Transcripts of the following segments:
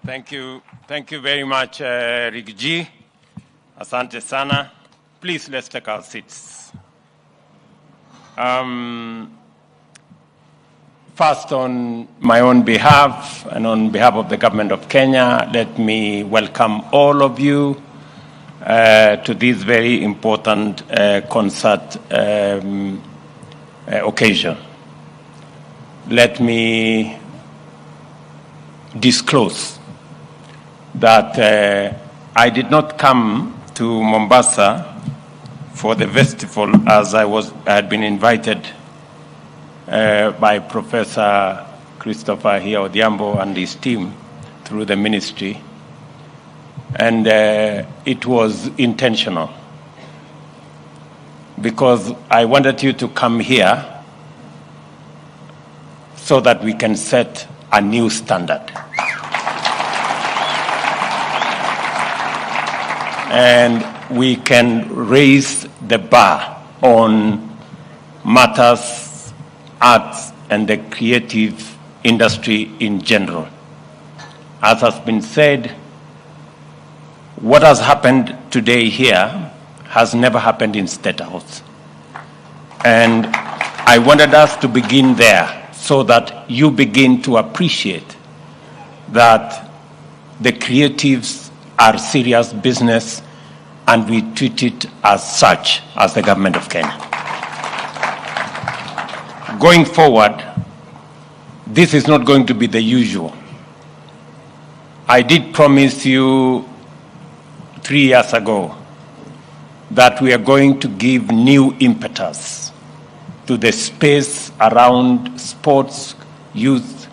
Thank you very much, Rigji. Asante sana. Please, let's take our seats. First, on my own behalf and on behalf of the government of Kenya, let me welcome all of you to this very important concert occasion. Let me disclose that I did not come to Mombasa for the festival as I had been invited by Professor Christopher Odhiambo and his team through the ministry, and it was intentional because I wanted you to come here so that we can set a new standard. And we can raise the bar on matters, arts, and the creative industry in general. As has been said, what has happened today here has never happened in State House. And I wanted us to begin there so that you begin to appreciate that the creatives are serious business and we treat it as such as the government of Kenya. Going forward, this is not going to be the usual. I did promise you 3 years ago that we are going to give new impetus to the space around sports, youth,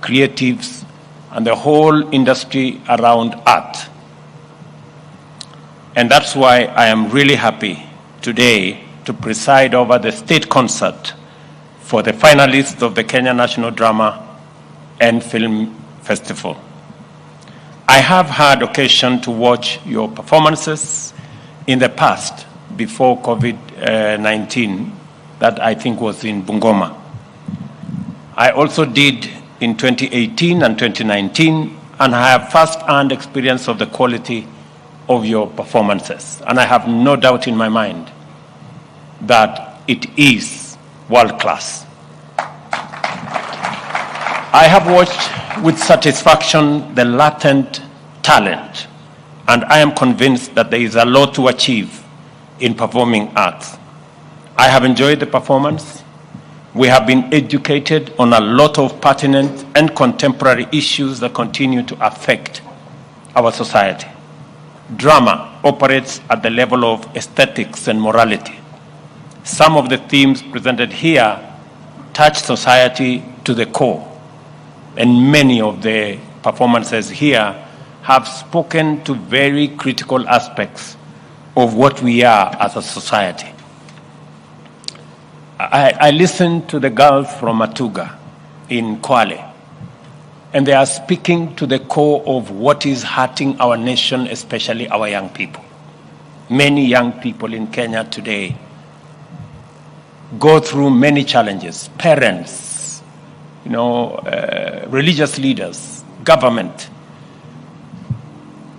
creatives, and the whole industry around art. And that's why I am really happy today to preside over the state concert for the finalists of the Kenya National Drama and Film Festival. I have had occasion to watch your performances in the past before COVID-19, that I think was in Bungoma. I also did in 2018 and 2019, and I have first-hand experience of the quality of your performances. And I have no doubt in my mind that it is world-class. I have watched with satisfaction the latent talent, and I am convinced that there is a lot to achieve in performing arts. I have enjoyed the performance. We have been educated on a lot of pertinent and contemporary issues that continue to affect our society. Drama operates at the level of aesthetics and morality. Some of the themes presented here touch society to the core, and many of the performances here have spoken to very critical aspects of what we are as a society. I listened to the girls from Matuga in Kwale, and they are speaking to the core of what is hurting our nation, especially our young people. Many young people in Kenya today go through many challenges. Parents, religious leaders, government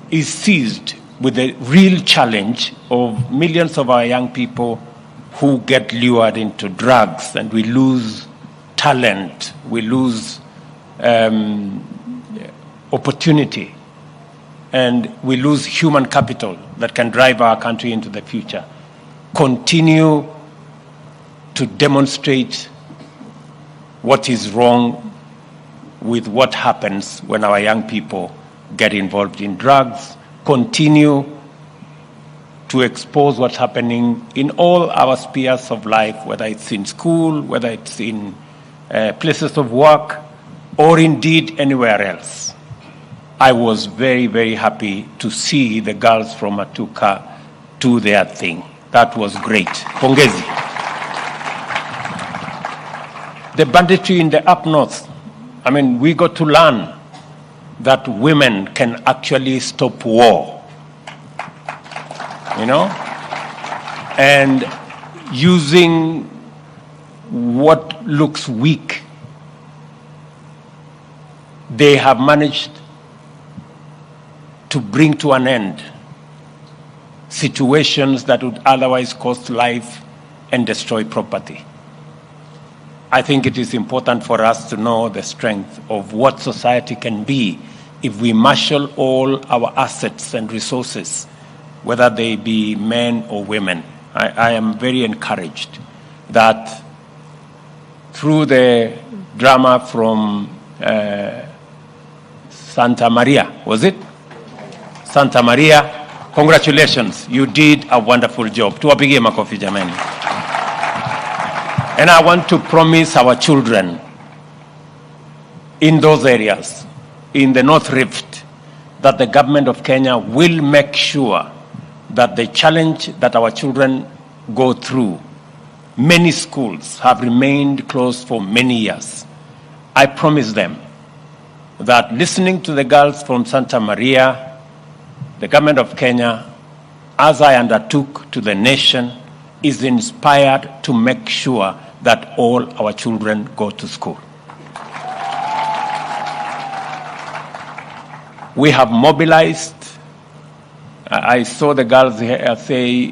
is seized with the real challenge of millions of our young people who get lured into drugs, and we lose talent, we lose opportunity, and we lose human capital that can drive our country into the future. Continue to demonstrate what is wrong with what happens when our young people get involved in drugs. Continue to expose what's happening in all our spheres of life, whether it's in school, whether it's in places of work, or indeed anywhere else. I was very, very happy to see the girls from Matuka do their thing. That was great. Pongezi. The banditry in the up north, we got to learn that women can actually stop war. And using what looks weak, they have managed to bring to an end situations that would otherwise cost life and destroy property. I think it is important for us to know the strength of what society can be if we marshal all our assets and resources, whether they be men or women. I am very encouraged that through the drama from Santa Maria, was it? Santa Maria, congratulations, you did a wonderful job. Tuwapigie makofi jamani. And I want to promise our children in those areas, in the North Rift, that the government of Kenya will make sure that the challenge that our children go through, many schools have remained closed for many years. I promise them that listening to the girls from Santa Maria, the government of Kenya, as I undertook to the nation, is inspired to make sure that all our children go to school. We have mobilized. I saw the girls here say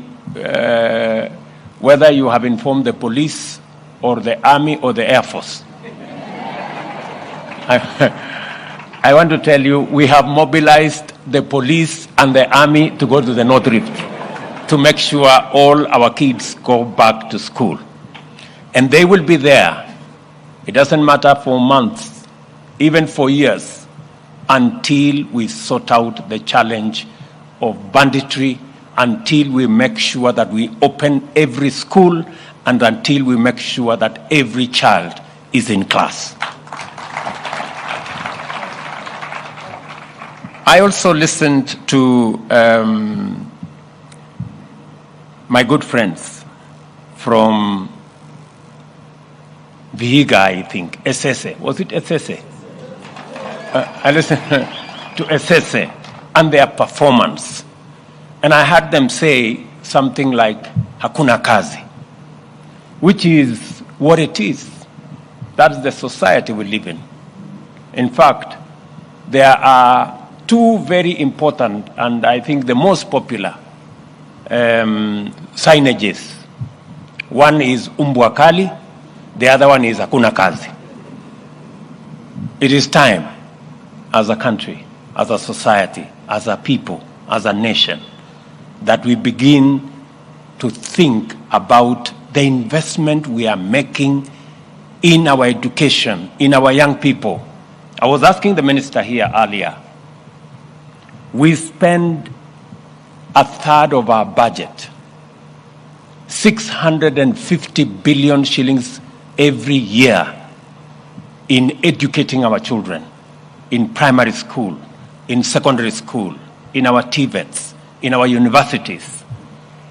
whether you have informed the police or the army or the Air Force. I want to tell you, we have mobilized the police and the army to go to the North Rift to make sure all our kids go back to school. And they will be there. It doesn't matter for months, even for years, until we sort out the challenge of banditry, until we make sure that we open every school, and until we make sure that every child is in class. I also listened to my good friends from Vihiga, I think, SSA. Was it SSA? I listened to SSA and their performance. And I heard them say something like, Hakuna kazi, which is what it is. That's the society we live in. In fact, there are two very important, and I think the most popular, signages. One is Umbwa Kali, the other one is Hakuna kazi. It is time, as a country, as a society, as a people, as a nation, that we begin to think about the investment we are making in our education, in our young people. I was asking the minister here earlier. We spend a third of our budget, 650 billion shillings every year, in educating our children, in primary school, in secondary school, in our TVETs, in our universities.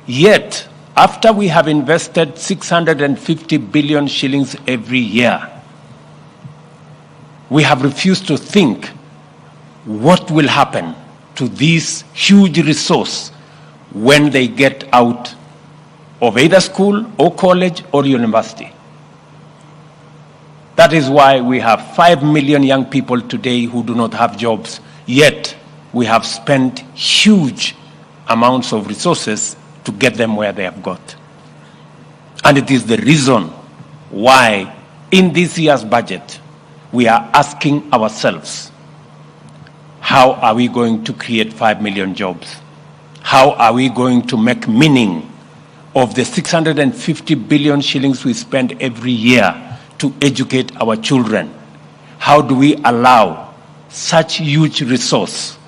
Yet, after we have invested 650 billion shillings every year, we have refused to think what will happen to this huge resource when they get out of either school or college or university. That is why we have 5 million young people today who do not have jobs, yet we have spent huge amounts of resources to get them where they have got. And it is the reason why in this year's budget we are asking ourselves, how are we going to create 5 million jobs? How are we going to make meaning of the 650 billion shillings we spend every year to educate our children? How do we allow such huge resource,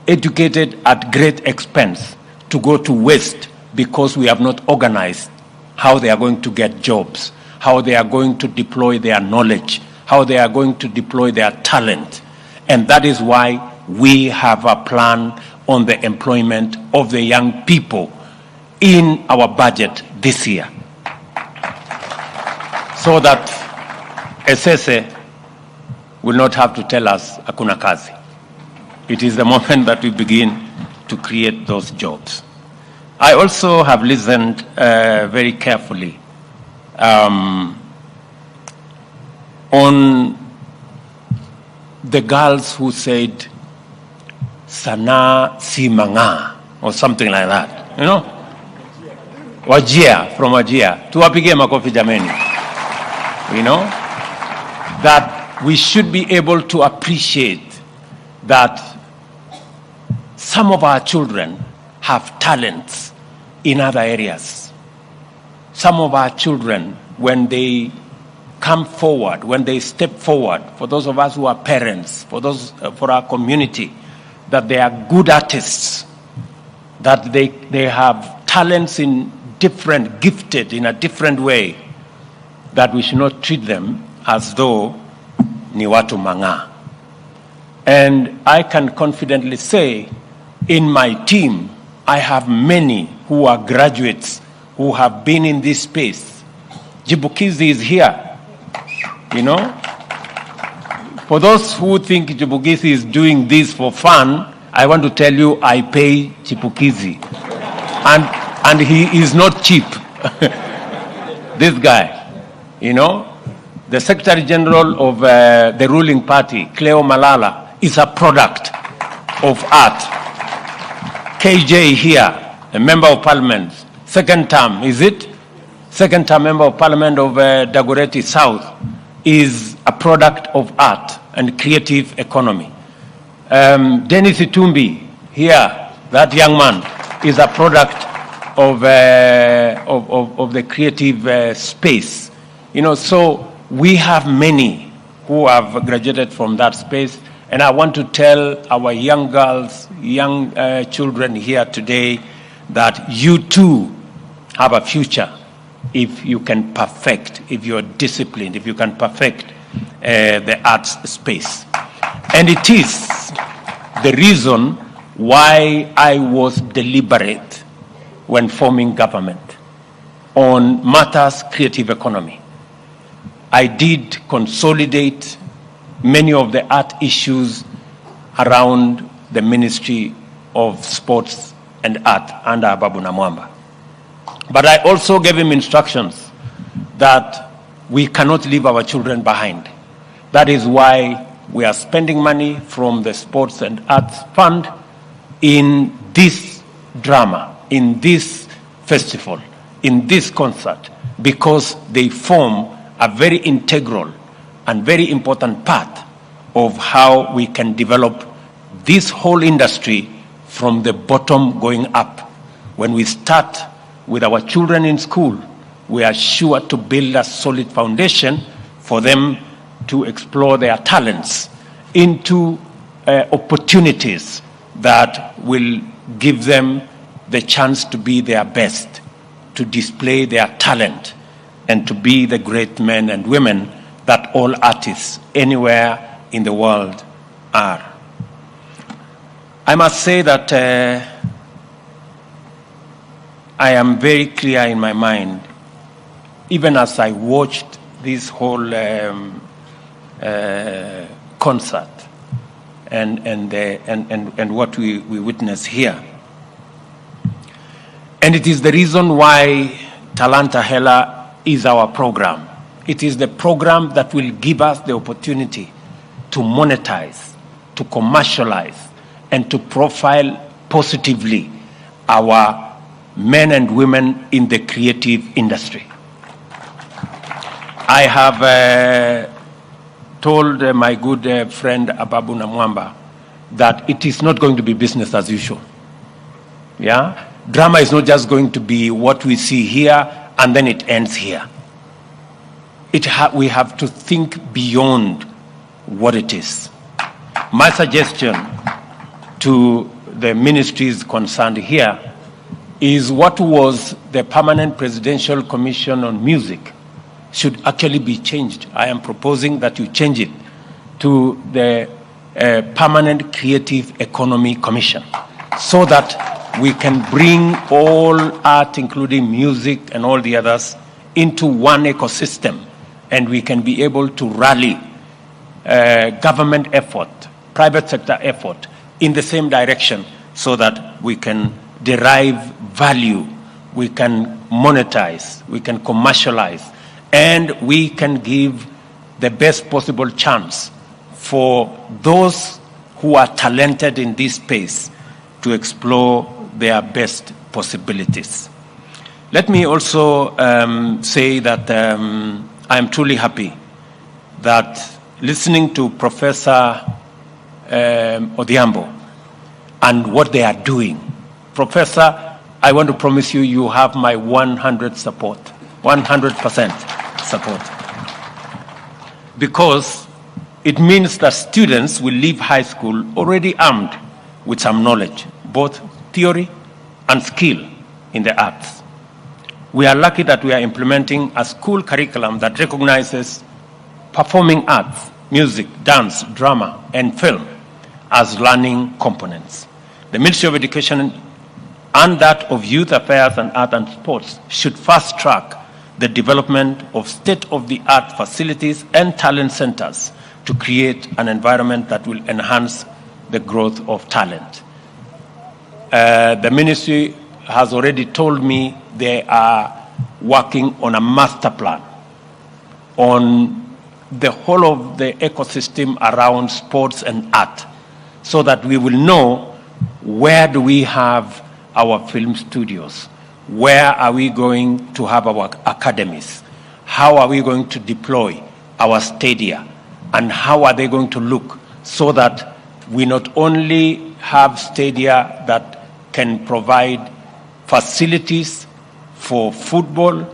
educated at great expense, to go to waste because we have not organized how they are going to get jobs, how they are going to deploy their knowledge, how they are going to deploy their talent? And that is why we have a plan on the employment of the young people in our budget this year, so that SSA will not have to tell us hakuna kazi. It is the moment that we begin to create those jobs. I also have listened very carefully on the girls who said Sanaa si mang'aa, or something like that, you know? Wajia, from Wajia. Tuwapige makofi jameni. You know? That we should be able to appreciate that some of our children have talents in other areas. Some of our children, when they come forward, when they step forward, for those of us who are parents, for our community, that they are good artists, that they have talents in different, gifted in a different way, that we should not treat them as though ni watu mang'aa. And I can confidently say, in my team, I have many who are graduates who have been in this space. Chipukizi is here, you know. For those who think Chipukizi is doing this for fun, I want to tell you I pay Chipukizi. And he is not cheap. This guy, you know. The Secretary General of the ruling party, Cleo Malala, is a product of art. KJ here, a member of parliament, second term, is it? Second term member of parliament of Dagoretti South, is a product of art and creative economy. Dennis Itumbi here, that young man, is a product of the creative space. You know, so we have many who have graduated from that space. And I want to tell our young girls, young children here today that you too have a future if you can perfect, if you're disciplined, if you can perfect the arts space. And it is the reason why I was deliberate when forming government on matters creative economy. I did consolidate many of the art issues around the Ministry of Sports and Art under Babu Namwamba. But I also gave him instructions that we cannot leave our children behind. That is why we are spending money from the Sports and Arts Fund in this drama, in this festival, in this concert, because they form a very integral and very important part of how we can develop this whole industry from the bottom going up. When we start with our children in school, we are sure to build a solid foundation for them to explore their talents into opportunities that will give them the chance to be their best, to display their talent, and to be the great men and women that all artists anywhere in the world are. I must say that I am very clear in my mind, even as I watched this whole concert and what we witness here. And it is the reason why Talanta Hela is our program. It is the program that will give us the opportunity to monetize, to commercialize, and to profile positively our men and women in the creative industry. I have told my good friend Ababu Namwamba that it is not going to be business as usual. Yeah? Drama is not just going to be what we see here and then it ends here. We have to think beyond what it is. My suggestion to the ministries concerned here is what was the Permanent Presidential Commission on Music should actually be changed. I am proposing that you change it to the Permanent Creative Economy Commission so that we can bring all art, including music and all the others, into one ecosystem, and we can be able to rally government effort, private sector effort in the same direction so that we can derive value, we can monetize, we can commercialize, and we can give the best possible chance for those who are talented in this space to explore their best possibilities. Let me also say that I am truly happy that listening to Professor Odhiambo and what they are doing. Professor, I want to promise you, you have my 100% support. Because it means that students will leave high school already armed with some knowledge, both theory and skill in the arts. We are lucky that we are implementing a school curriculum that recognizes performing arts, music, dance, drama, and film as learning components. The Ministry of Education and that of Youth Affairs and Art and Sports should fast track the development of state-of-the-art facilities and talent centers to create an environment that will enhance the growth of talent. The ministry has already told me they are working on a master plan on the whole of the ecosystem around sports and art, so that we will know where do we have our film studios, where are we going to have our academies, how are we going to deploy our stadia, and how are they going to look, so that we not only have stadia that can provide facilities for football,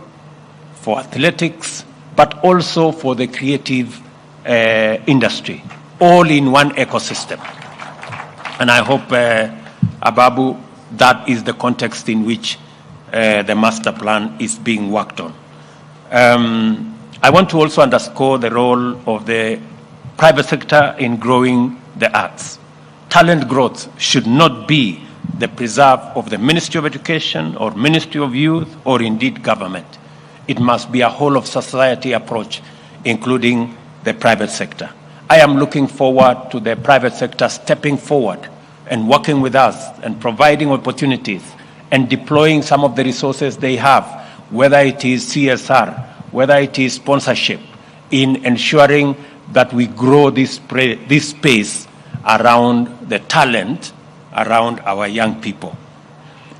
for athletics, but also for the creative industry, all in one ecosystem. And I hope, Ababu, that is the context in which the master plan is being worked on. I want to also underscore the role of the private sector in growing the arts. Talent growth should not be the preserve of the Ministry of Education or Ministry of Youth or indeed government. It must be a whole of society approach, including the private sector. I am looking forward to the private sector stepping forward and working with us and providing opportunities and deploying some of the resources they have, whether it is CSR, whether it is sponsorship, in ensuring that we grow this space around the talent around our young people.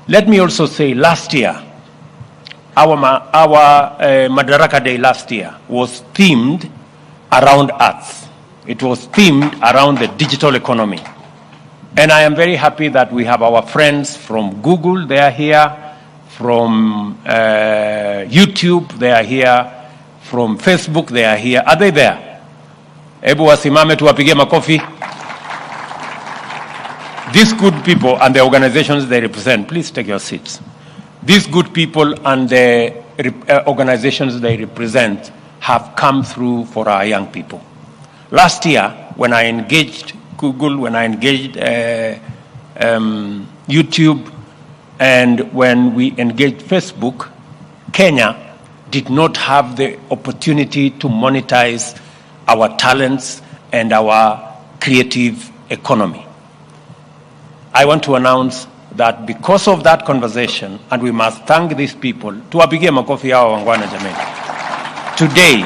Let me also say, last year, our Madaraka Day last year was themed around arts. It was themed around the digital economy. And I am very happy that we have our friends from Google, they are here, from YouTube, they are here, from Facebook, they are here. Are they there? Ebu wasimame tuwapigie makofi. These good people and the organizations they represent, please take your seats. These good people and the organizations they represent have come through for our young people. Last year, when I engaged Google, when I engaged YouTube, and when we engaged Facebook, Kenya did not have the opportunity to monetize our talents and our creative economy. I want to announce that because of that conversation, and we must thank these people, tuwapigie makofi hawa wangwana jameni. Today,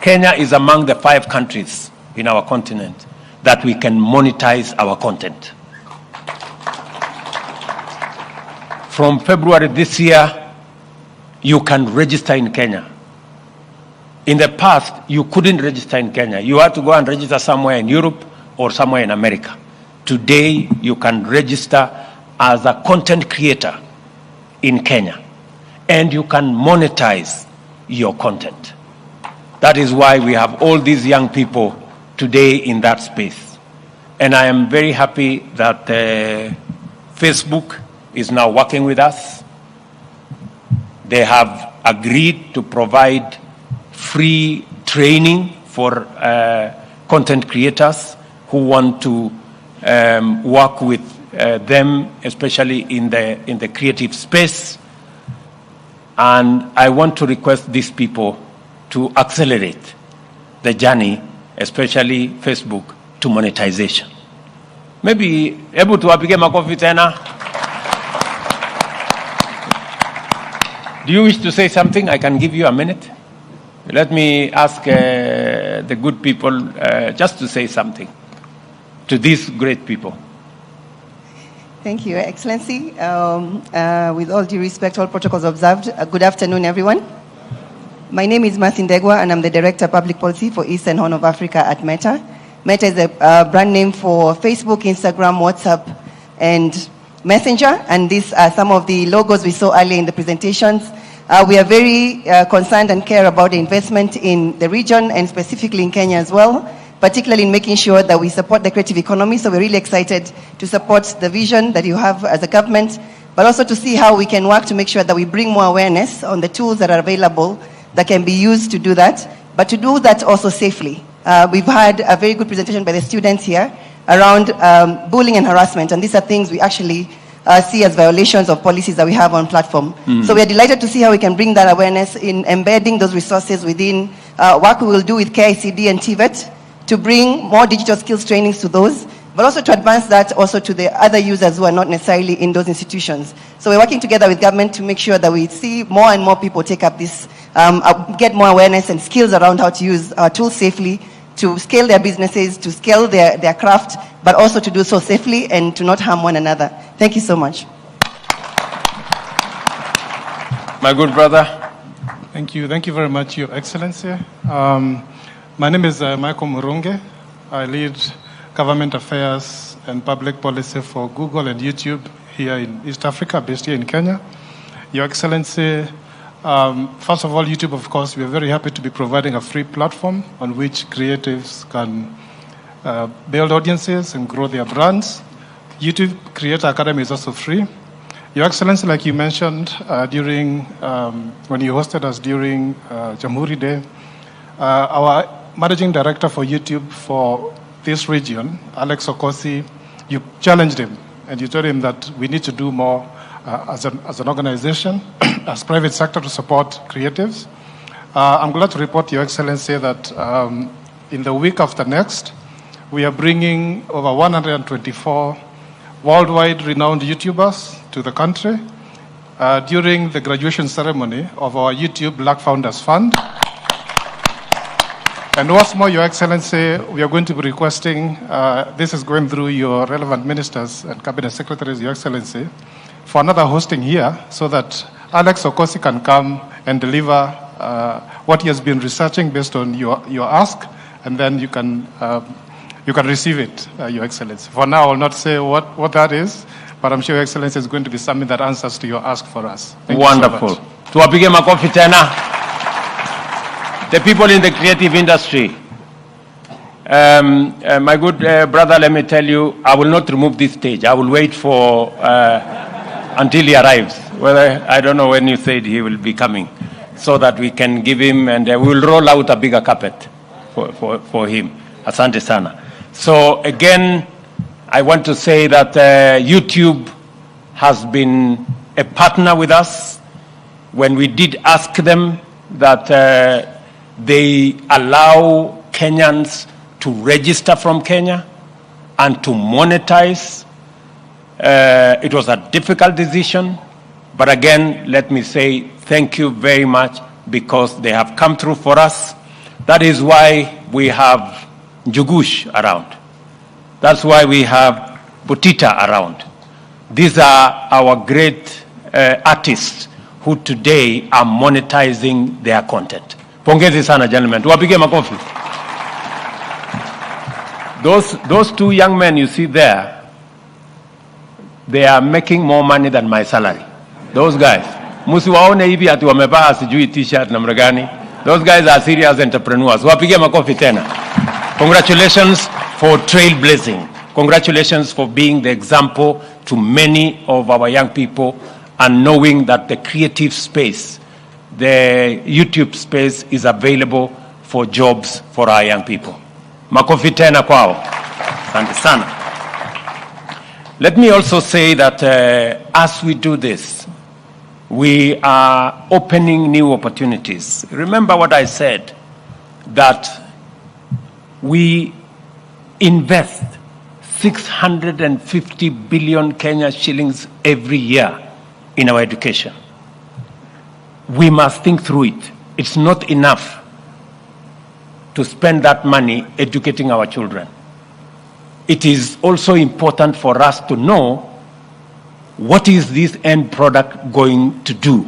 Kenya is among the 5 countries in our continent that we can monetize our content. From February this year, you can register in Kenya. In the past, you couldn't register in Kenya. You had to go and register somewhere in Europe or somewhere in America. Today, you can register as a content creator in Kenya, and you can monetize your content. That is why we have all these young people today in that space. And I am very happy that Facebook is now working with us. They have agreed to provide free training for content creators who want to work with them, especially in the creative space. And I want to request these people to accelerate the journey, especially Facebook, to monetization. Maybe able to apige makofi tena. Do you wish to say something? I can give you a minute. Let me ask the good people just to say something. to these great people. Thank you, Your Excellency. With all due respect, all protocols observed, good afternoon, everyone. My name is Martha Ndegwa, and I'm the Director of Public Policy for Eastern Horn of Africa at Meta. Meta is a brand name for Facebook, Instagram, WhatsApp, and Messenger, and these are some of the logos we saw earlier in the presentations. We are very concerned and care about the investment in the region and specifically in Kenya as well, particularly in making sure that we support the creative economy. So we're really excited to support the vision that you have as a government, but also to see how we can work to make sure that we bring more awareness on the tools that are available that can be used to do that, but to do that also safely. We've had a very good presentation by the students here around bullying and harassment, and these are things we actually see as violations of policies that we have on platform. So we are delighted to see how we can bring that awareness in embedding those resources within work we will do with KICD and TVET to bring more digital skills trainings to those, but also to advance that also to the other users who are not necessarily in those institutions. So we're working together with government to make sure that we see more and more people take up this, get more awareness and skills around how to use tools safely, to scale their businesses, to scale their craft, but also to do so safely and to not harm one another. Thank you so much. My good brother. Thank you. Thank you very much, Your Excellency. My name is Michael Murunge. I lead government affairs and public policy for Google and YouTube here in East Africa, based here in Kenya. Your Excellency, first of all, YouTube, of course, we are very happy to be providing a free platform on which creatives can build audiences and grow their brands. YouTube Creator Academy is also free. Your Excellency, like you mentioned during when you hosted us during Jamhuri Day, our Managing Director for YouTube for this region, Alex Okosi, you challenged him and you told him that we need to do more as an organization, as private sector to support creatives. I'm glad to report, Your Excellency, that in the week after next, we are bringing over 124 worldwide renowned YouTubers to the country during the graduation ceremony of our YouTube Black Founders Fund. And what's more, Your Excellency, we are going to be requesting, this is going through your relevant ministers and cabinet secretaries, Your Excellency, for another hosting here so that Alex Okosi can come and deliver what he has been researching based on your ask, and then you can receive it, Your Excellency. For now, I will not say what that is, but I'm sure Your Excellency is going to be something that answers to your ask for us. Thank Wonderful. You so much. Tuwapige makofi tena. The people in the creative industry. My good brother, let me tell you, I will not remove this stage. I will wait for until he arrives. Whether I don't know when you said he will be coming, so that we can give him, and we will roll out a bigger carpet for him. Asante sana. So again, I want to say that YouTube has been a partner with us. When we did ask them that they allow Kenyans to register from Kenya and to monetize, it was a difficult decision. But again, let me say thank you very much, because they have come through for us. That is why we have Njugush around. That's why we have Butita around. These are our great artists who today are monetizing their content. Pongezi sana, gentlemen. Tuwapige makofi. Those two young men you see there, they are making more money than my salary. Those guys. Musiwaone hivi ati wamevaa sijui t-shirt namna gani. Those guys are serious entrepreneurs. Wapige makofi tena. Congratulations for trailblazing. Congratulations for being the example to many of our young people, and knowing that the creative space, the YouTube space, is available for jobs for our young people. Makofi tena kwao. Asante sana. Let me also say that as we do this, we are opening new opportunities. Remember what I said, that we invest 650 billion Kenya shillings every year in our education. We must think through it. It's not enough to spend that money educating our children. it is also important for us to know what is this end product going to do.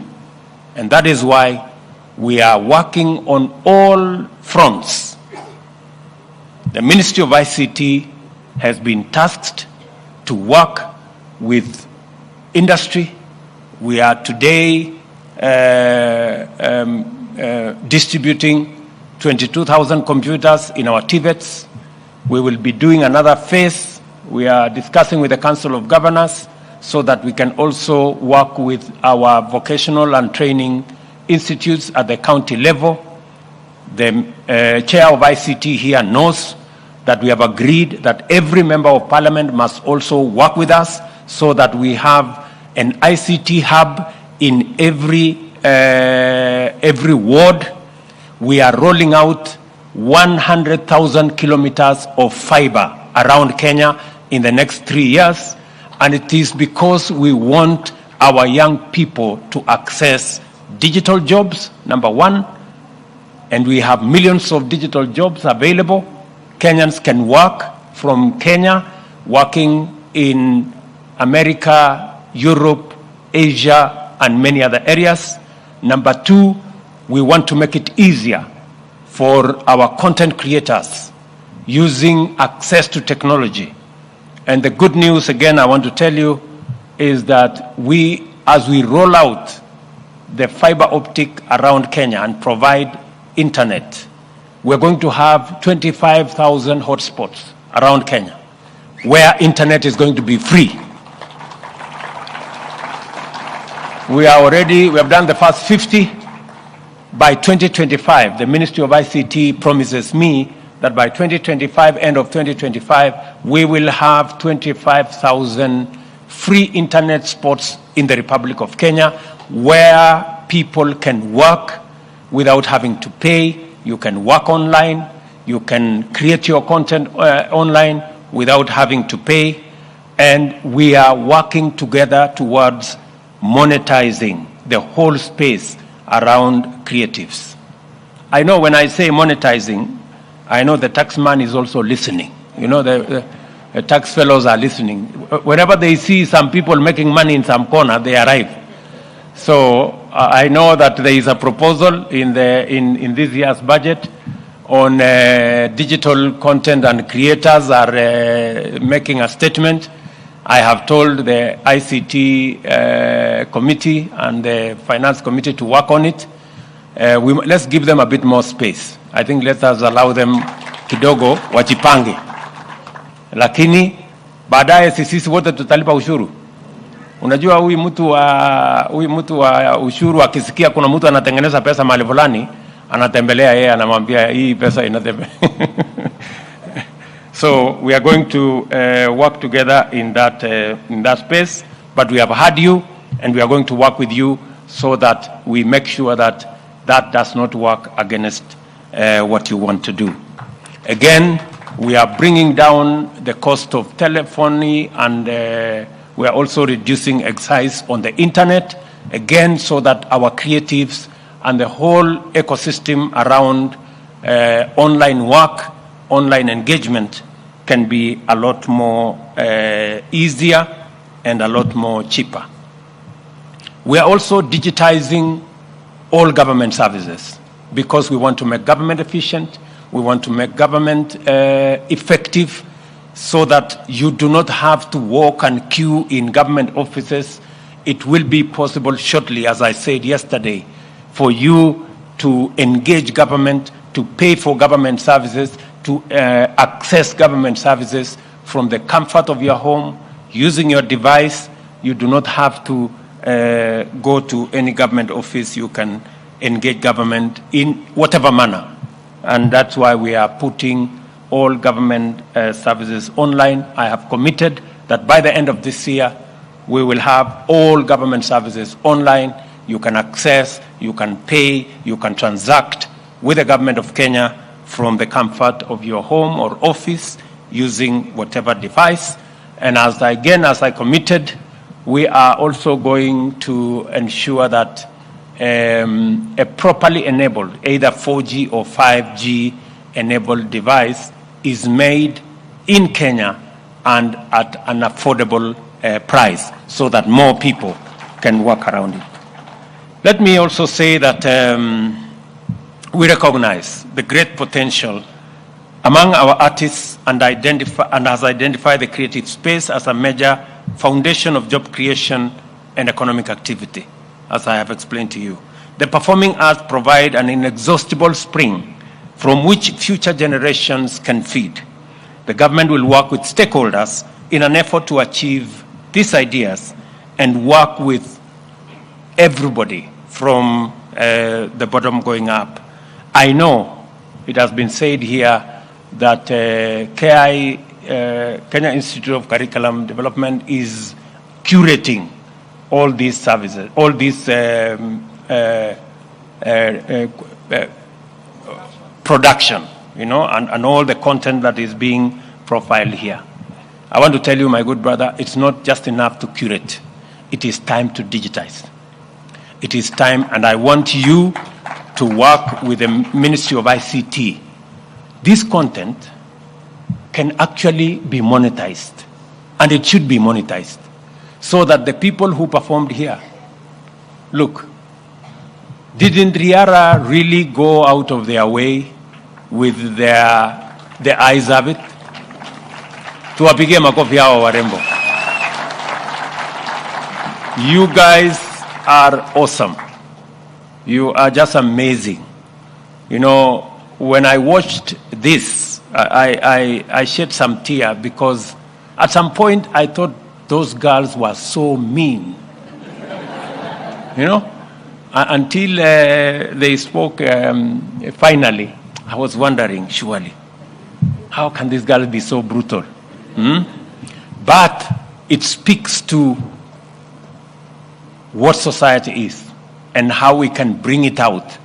And that is why we are working on all fronts. The Ministry of ICT has been tasked to work with industry. We are today distributing 22,000 computers in our TVETs. We will be doing another phase. We are discussing with the Council of Governors so that we can also work with our vocational and training institutes at the county level. The chair of ICT here knows that we have agreed that every member of parliament must also work with us so that we have an ICT hub in every ward. We are rolling out 100,000 kilometers of fiber around Kenya in the next 3 years, and it is because we want our young people to access digital jobs, number one, and we have millions of digital jobs available. Kenyans can work from Kenya, working in America, Europe, Asia, and many other areas. Number two, we want to make it easier for our content creators using access to technology. And the good news, again, I want to tell you, is that as we roll out the fiber optic around Kenya and provide internet, we're going to have 25,000 hotspots around Kenya where internet is going to be free. We have done the first 50. By 2025, the Ministry of ICT promises me that by 2025, end of 2025, we will have 25,000 free internet spots in the Republic of Kenya where people can work without having to pay. You can work online. You can create your content online without having to pay. And we are working together towards monetizing the whole space around creatives. I know when I say monetizing, I know the taxman is also listening. You know, the tax fellows are listening. Whenever they see some people making money in some corner, they arrive. So I know that there is a proposal in this year's budget on digital content, and creators are making a statement. I have told the ICT committee and the finance committee to work on it. Let's give them a bit more space. I think let us allow them kidogo wajipange, lakini baadaye sisi wote tutalipa ushuru. Unajua huyu mtu wa ushuru akisikia kuna mtu anatengeneza pesa mahali fulani, anatembelea yeye, anamwambia hii pesa inatembea. So we are going to work together in that space, but we have heard you and we are going to work with you so that we make sure that does not work against what you want to do. Again, we are bringing down the cost of telephony, and we are also reducing excise on the internet, again, so that our creatives and the whole ecosystem around online work, online engagement can be a lot more easier and a lot more cheaper. We are also digitizing all government services because we want to make government efficient, we want to make government effective, so that you do not have to walk and queue in government offices. It will be possible shortly, as I said yesterday, for you to engage government, to pay for government services, to access government services from the comfort of your home, using your device. You do not have to go to any government office. You can engage government in whatever manner. And that's why we are putting all government services online. I have committed that by the end of this year, we will have all government services online. You can access, you can pay, you can transact with the government of Kenya from the comfort of your home or office using whatever device. And as I committed, we are also going to ensure that a properly enabled, either 4G or 5G enabled device is made in Kenya and at an affordable price so that more people can work around it. Let me also say that we recognize the great potential among our artists and has identified the creative space as a major foundation of job creation and economic activity, as I have explained to you. The performing arts provide an inexhaustible spring from which future generations can feed. The government will work with stakeholders in an effort to achieve these ideas and work with everybody from the bottom going up. I know it has been said here that Kenya Institute of Curriculum Development is curating all these services, all these production, you know, and all the content that is being profiled here. I want to tell you, my good brother, it's not just enough to curate. It is time to digitize. It is time, and I want you to work with the Ministry of ICT. This content can actually be monetized, and it should be monetized, so that the people who performed here, look, didn't Riara really go out of their way with the eyes of it? Tuwapigie makofi hao warembo. You guys are awesome. You are just amazing. You know, when I watched this, I shed some tears because at some point I thought those girls were so mean. You know, until they spoke finally, I was wondering, surely, how can these girls be so brutal? But it speaks to what society is and how we can bring it out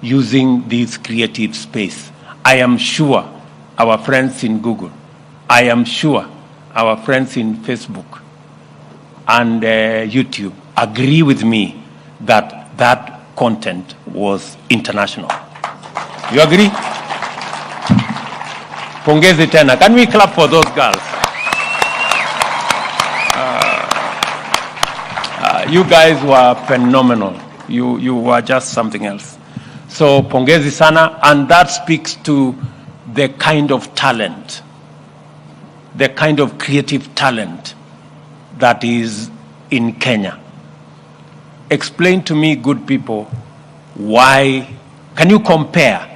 using this creative space. I am sure our friends in Google, I am sure our friends in Facebook and YouTube agree with me that that content was international. You agree? Pongezi tena. Can we clap for those girls? You guys were phenomenal. You were just something else. So pongezi sana, and that speaks to the kind of talent, the kind of creative talent that is in Kenya. Explain to me, good people, why, can you compare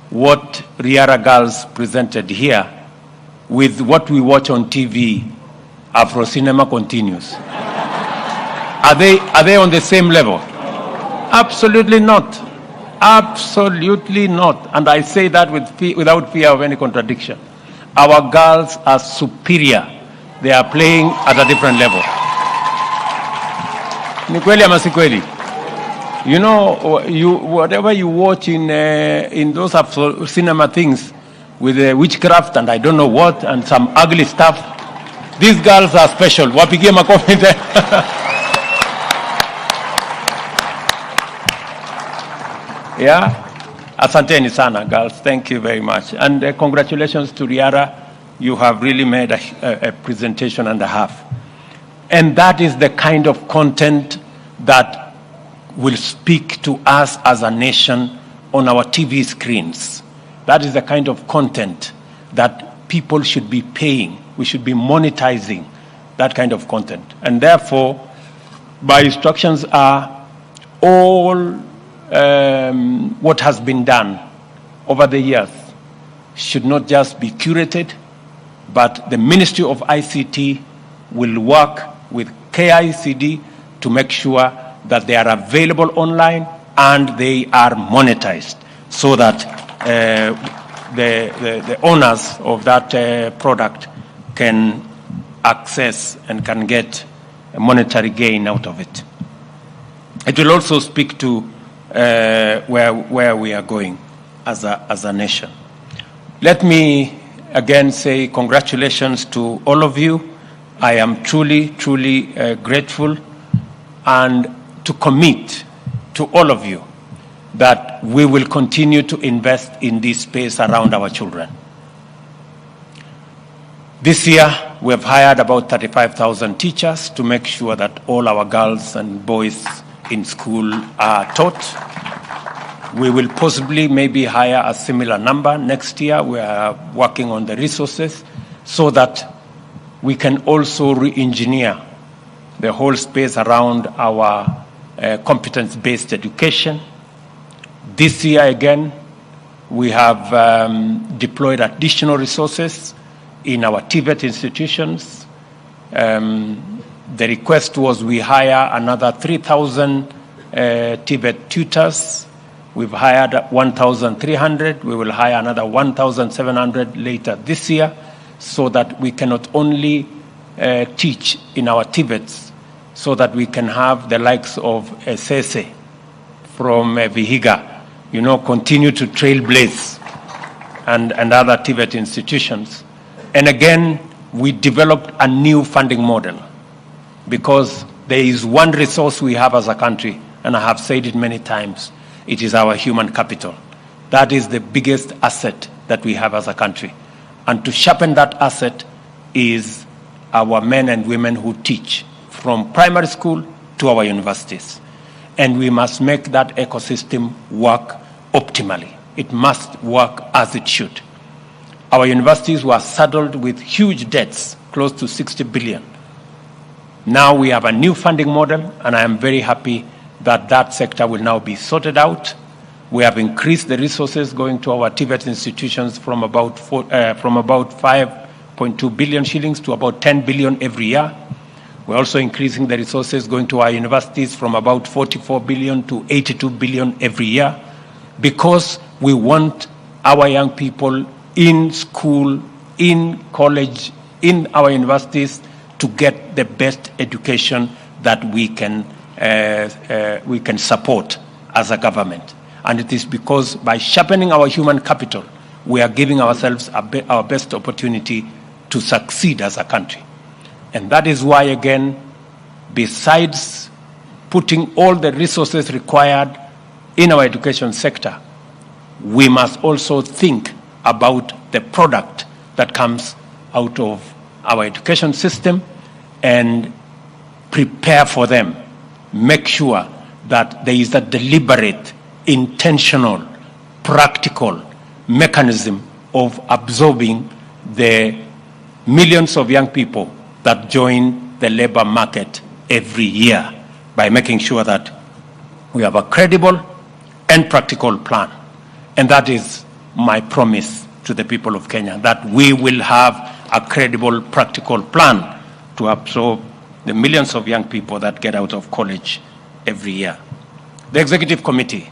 what Riara girls presented here with what we watch on TV, Afro Cinema Continues? Are they on the same level? Absolutely not. Absolutely not. And I say that without fear of any contradiction. Our girls are superior. They are playing at a different level. Ni kweli ama si kweli? You know, whatever you watch in those cinema things with witchcraft and I don't know what and some ugly stuff, these girls are special. Wapigie makofi there. Yeah, asanteni sana, girls. Thank you very much, and congratulations to Riara. You have really made a presentation and a half, and that is the kind of content that will speak to us as a nation on our TV screens. That is the kind of content that people should be paying. We should be monetizing that kind of content, and therefore, my instructions are all. What has been done over the years should not just be curated, but the Ministry of ICT will work with KICD to make sure that they are available online and they are monetized so that the owners of that product can access and can get a monetary gain out of it. It will also speak to where we are going as a nation. Let me again say congratulations to all of you. I am truly grateful, and to commit to all of you that we will continue to invest in this space around our children. This year, we have hired about 35,000 teachers to make sure that all our girls and boys in school are taught. We will possibly maybe hire a similar number next year. We are working on the resources so that we can also re-engineer the whole space around our competence-based education. This year again, we have deployed additional resources in our TVET institutions. The request was we hire another 3,000 TVET tutors. We've hired 1,300. We will hire another 1,700 later this year so that we can not only teach in our TVETs, so that we can have the likes of Sese from Vihiga, continue to trailblaze and other TVET institutions. And again, we developed a new funding model because there is one resource we have as a country, and I have said it many times. It is our human capital. That is the biggest asset that we have as a country. And to sharpen that asset is our men and women who teach from primary school to our universities. And we must make that ecosystem work optimally. It must work as it should. Our universities were saddled with huge debts, close to 60 billion. Now we have a new funding model, and I am very happy that that sector will now be sorted out. We have increased the resources going to our TVET institutions from about 5.2 billion shillings to about 10 billion every year. We're also increasing the resources going to our universities from about 44 billion to 82 billion every year, because we want our young people in school, in college, in our universities to get the best education that we can support as a government. And it is because by sharpening our human capital, we are giving ourselves our best opportunity to succeed as a country. And that is why, again, besides putting all the resources required in our education sector, we must also think about the product that comes out of our education system and prepare for them. Make sure that there is a deliberate, intentional, practical mechanism of absorbing the millions of young people that join the labor market every year, by making sure that we have a credible and practical plan. And that is my promise to the people of Kenya, that we will have a credible, practical plan to absorb the millions of young people that get out of college every year. The Executive Committee,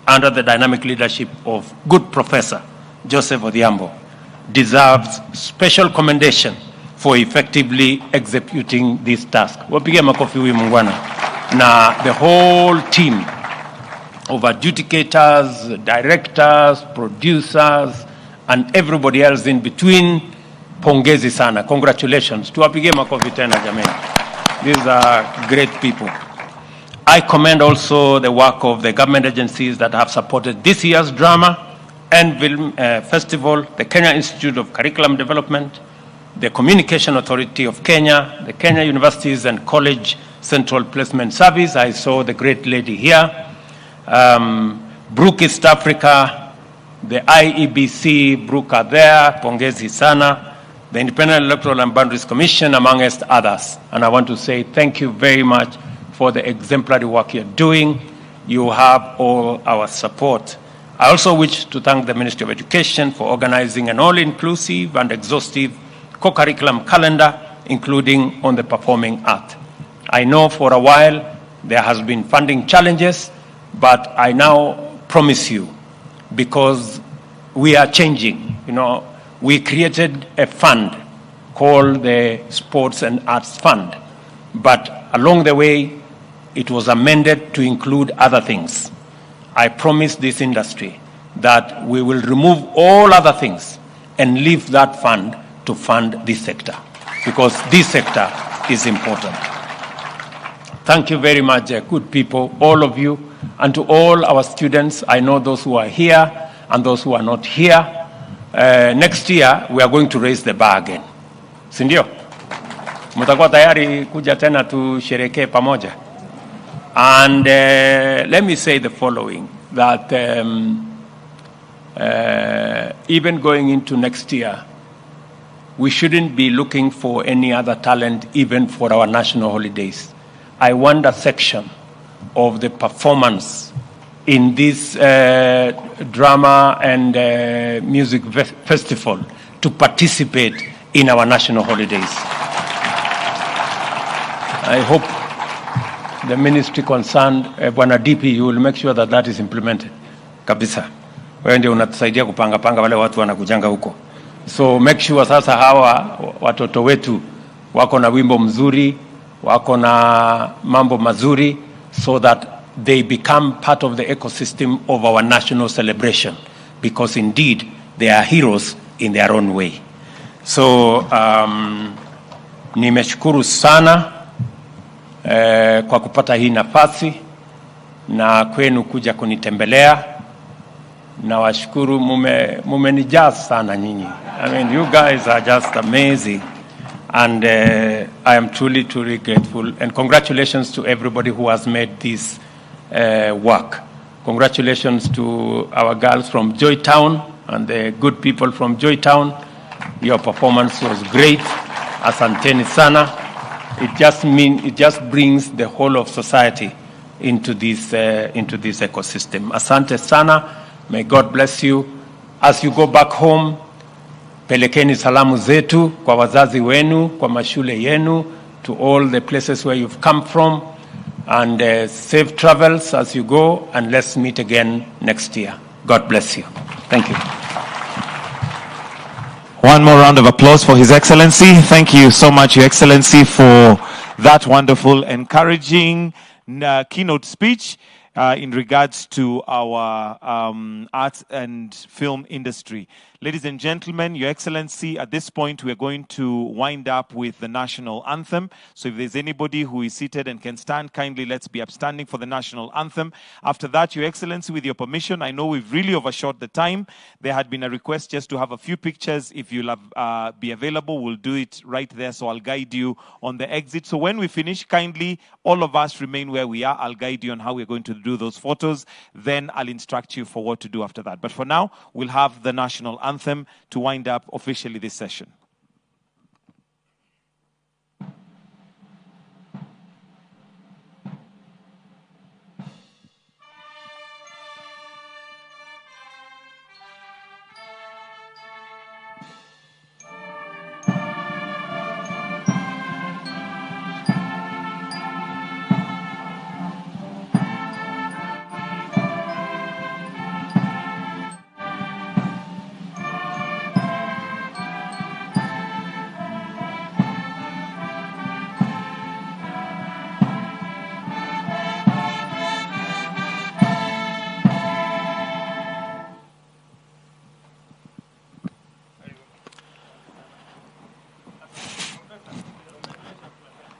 under the dynamic leadership of good Professor Joseph Odhiambo, deserves special commendation for effectively executing this task. Wapige makofi huyu mungwana. Na the whole team of adjudicators, directors, producers, and everybody else in between, pongezi sana. Congratulations. Tuwapige makofi tena jameni. These are great people. I commend also the work of the government agencies that have supported this year's drama and film festival, the Kenya Institute of Curriculum Development, the Communication Authority of Kenya, the Kenya Universities and College Central Placement Service. I saw the great lady here. Brook East Africa, the IEBC, Brook are there, pongezi sana, the Independent Electoral and Boundaries Commission, amongst others. And I want to say thank you very much for the exemplary work you're doing. You have all our support. I also wish to thank the Ministry of Education for organizing an all-inclusive and exhaustive co-curriculum calendar, including on the performing art. I know for a while there has been funding challenges, but I now promise you, because we are changing, we created a fund called the Sports and Arts Fund, but along the way, it was amended to include other things. I promise this industry that we will remove all other things and leave that fund to fund this sector, because this sector is important. Thank you very much, good people, all of you, and to all our students. I know those who are here and those who are not here. Next year, we are going to raise the bar again. si ndio? Mtakuwa tayari kuja tena tusherekee pamoja. And let me say the following, that even going into next year, we shouldn't be looking for any other talent even for our national holidays. I want a section of the performance in this drama and music festival to participate in our national holidays. I hope the ministry concerned, Bwana DP, you will make sure that that is implemented. Kabisa. Wewe ndio unatusaidia kupanga wale watu wanakujanga huko. So make sure sasa hawa watoto wetu wako na wimbo mzuri, wako na mambo mazuri, so that they become part of the ecosystem of our national celebration, because indeed they are heroes in their own way. So nimeshukuru sana kwa kupata hii nafasi na kwenu kuja kunitembelea, na washukuru mumenijaa sana nyinyi. I mean, you guys are just amazing, and I am truly grateful, and congratulations to everybody who has made this work. Congratulations to our girls from Joytown and the good people from Joytown. Your performance was great. Asanteni sana. It just brings the whole of society into this ecosystem. Asante sana. May God bless you. As you go back home, pelekeni salamu zetu kwa wazazi wenu, kwa mashule yenu, to all the places where you've come from, and safe travels as you go, and let's meet again next year. God bless you. Thank you. One more round of applause for His Excellency. Thank you so much, Your Excellency, for that wonderful, encouraging keynote speech in regards to our arts and film industry. Ladies and gentlemen, Your Excellency, at this point we are going to wind up with the national anthem. So if there's anybody who is seated and can stand, kindly let's be upstanding for the national anthem. After that, Your Excellency, with your permission, I know we've really overshot the time. There had been a request just to have a few pictures. If you'll be available, we'll do it right there. So I'll guide you on the exit. So when we finish, kindly, all of us remain where we are. I'll guide you on how we're going to do those photos. Then I'll instruct you for what to do after that. But for now, we'll have the national anthem to wind up officially this session.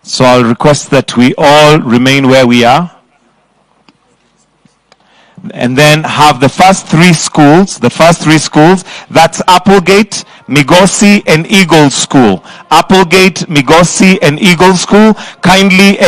So I'll request that we all remain where we are. And then have the first three schools, that's Applegate, Migosi, and Eagle School. Applegate, Migosi, and Eagle School, kindly